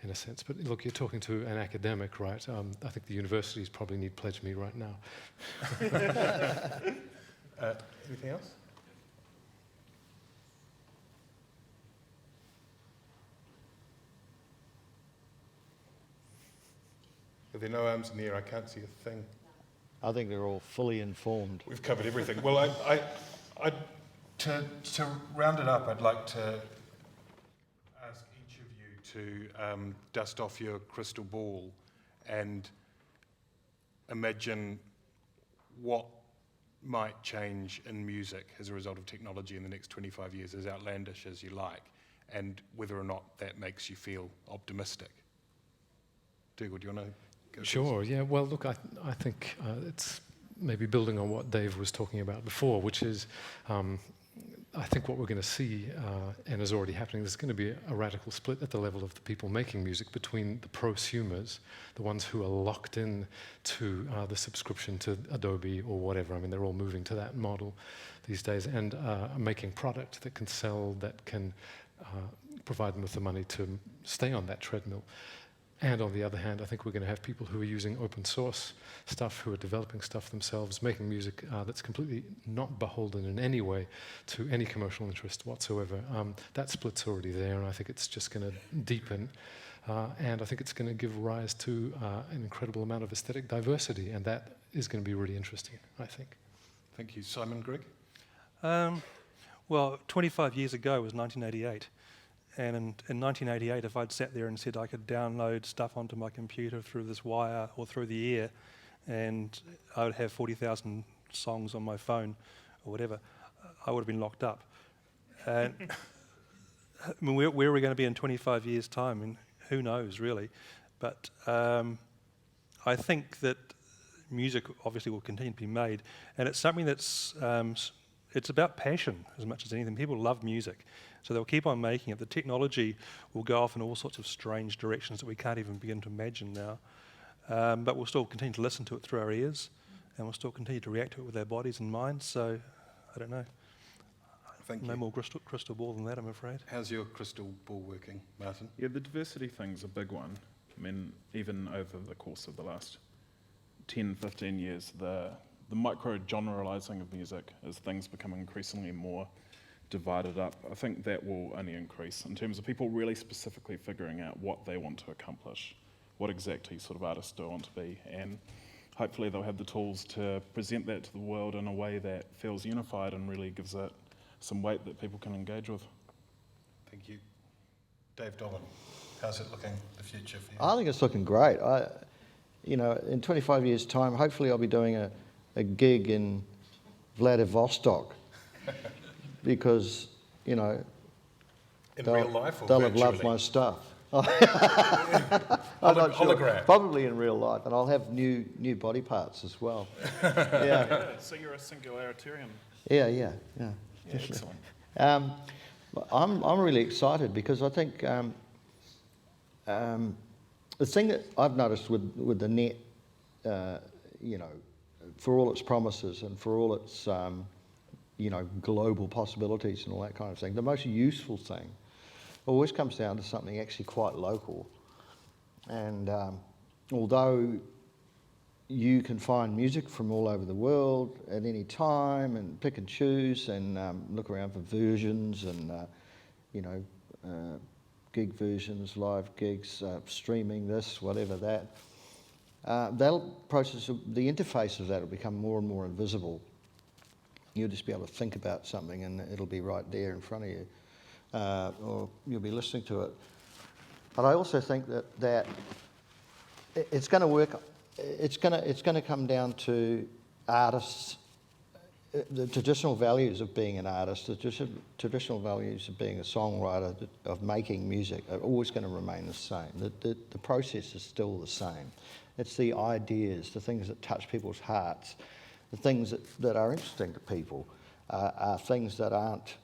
in a sense. But look, you're talking to an academic, right? I think the universities probably need Pledge Me right now. Anything else? Are there no arms in the air? I can't see a thing. I think they're all fully informed. We've covered everything. Well, to round it up, I'd like to ask each of you to dust off your crystal ball and imagine what might change in music as a result of technology in the next 25 years, as outlandish as you like, and whether or not that makes you feel optimistic. Dougal, do you want to go Sure, yeah. Well, look, I think it's maybe building on what Dave was talking about before, which is I think what we're going to see, and is already happening, there's going to be a radical split at the level of the people making music between the prosumers, the ones who are locked in to the subscription to Adobe or whatever. I mean, they're all moving to that model these days, and making product that can sell, that can provide them with the money to stay on that treadmill. And on the other hand, I think we're going to have people who are using open source stuff, who are developing stuff themselves, making music that's completely not beholden in any way to any commercial interest whatsoever. That split's already there, and I think it's just going to deepen. And I think it's going to give rise to an incredible amount of aesthetic diversity, and that is going to be really interesting, I think. Thank you. Simon, Greg? Well, 25 years ago was 1988. And in 1988, if I'd sat there and said I could download stuff onto my computer through this wire or through the air, and I would have 40,000 songs on my phone or whatever, I would have been locked up. And I mean, where are we going to be in 25 years' time? I mean, who knows, really? But I think that music obviously will continue to be made, and it's something that's it's about passion as much as anything. People love music, so they'll keep on making it. The technology will go off in all sorts of strange directions that we can't even begin to imagine now. But we'll still continue to listen to it through our ears, and we'll still continue to react to it with our bodies and minds. So, I don't know. Thank you. No more crystal ball than that, I'm afraid. How's your crystal ball working, Martin? Yeah, the diversity thing's a big one. I mean, even over the course of the last 10, 15 years, the micro-generalising of music as things become increasingly more divided up, I think that will only increase in terms of people really specifically figuring out what they want to accomplish, what exactly sort of artists do I want to be, and hopefully they'll have the tools to present that to the world in a way that feels unified and really gives it some weight that people can engage with. Thank you. Dave Dolan, how's it looking, the future for you? I think it's looking great. In 25 years' time, hopefully I'll be doing a gig in Vladivostok because, in real life or they'll virtually? have loved my stuff. Hologram. Probably in real life, and I'll have new body parts as well. Yeah. So you're a singularitarian. Yeah. Yeah, excellent. I'm really excited because I think the thing that I've noticed with the net, for all its promises and for all its global possibilities and all that kind of thing, the most useful thing always comes down to something actually quite local. And although you can find music from all over the world at any time and pick and choose and look around for versions and gig versions, live gigs, streaming this, whatever that, the interface of that will become more and more invisible. You'll just be able to think about something and it'll be right there in front of you, or you'll be listening to it. But I also think that it's going to work. It's going to come down to artists, the traditional values of being an artist, the traditional values of being a songwriter, of making music, are always going to remain the same. The process is still the same. It's the ideas, the things that touch people's hearts, the things that are interesting to people, are things that aren't,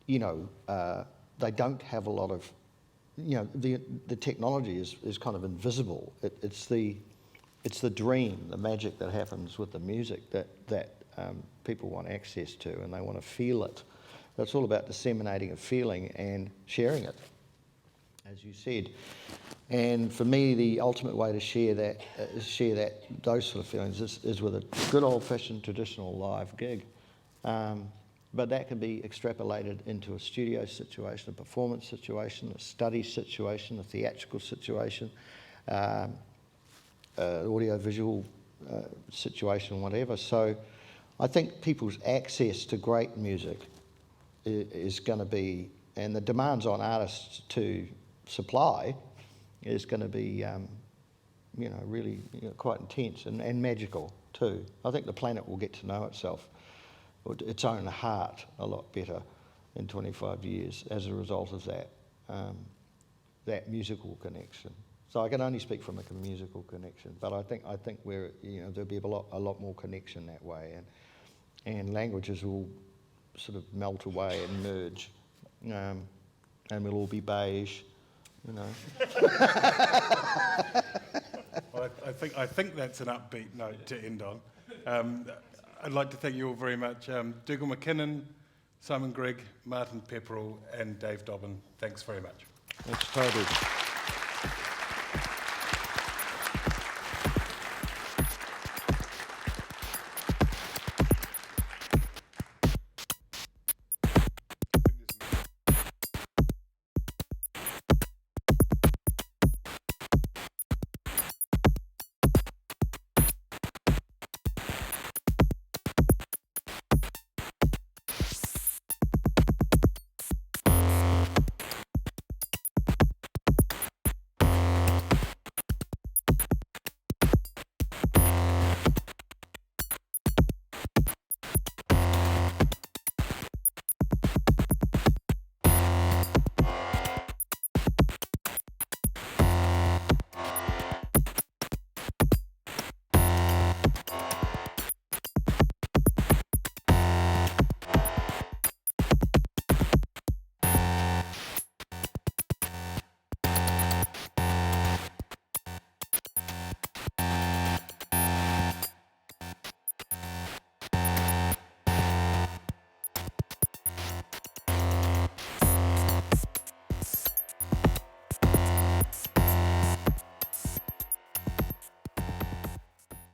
they don't have a lot of, the technology is kind of invisible. It's the dream, the magic that happens with the music that people want access to, and they want to feel it. It's all about disseminating a feeling and sharing it, as you said. And for me, the ultimate way to share those sort of feelings is with a good old-fashioned traditional live gig. But that can be extrapolated into a studio situation, a performance situation, a study situation, a theatrical situation, audio-visual situation, whatever. So I think people's access to great music is going to be, and the demands on artists to supply is going to be, really quite intense and magical too. I think the planet will get to know itself, its own heart, a lot better in 25 years as a result of that musical connection. So I can only speak from a musical connection, but I think there'll be a lot more connection that way, and languages will sort of melt away and merge, and we'll all be beige, Well, I think that's an upbeat note to end on. I'd like to thank you all very much. Dougal McKinnon, Simon Grigg, Martin Pepperell, and Dave Dobbin. Thanks very much. Thanks, Toby.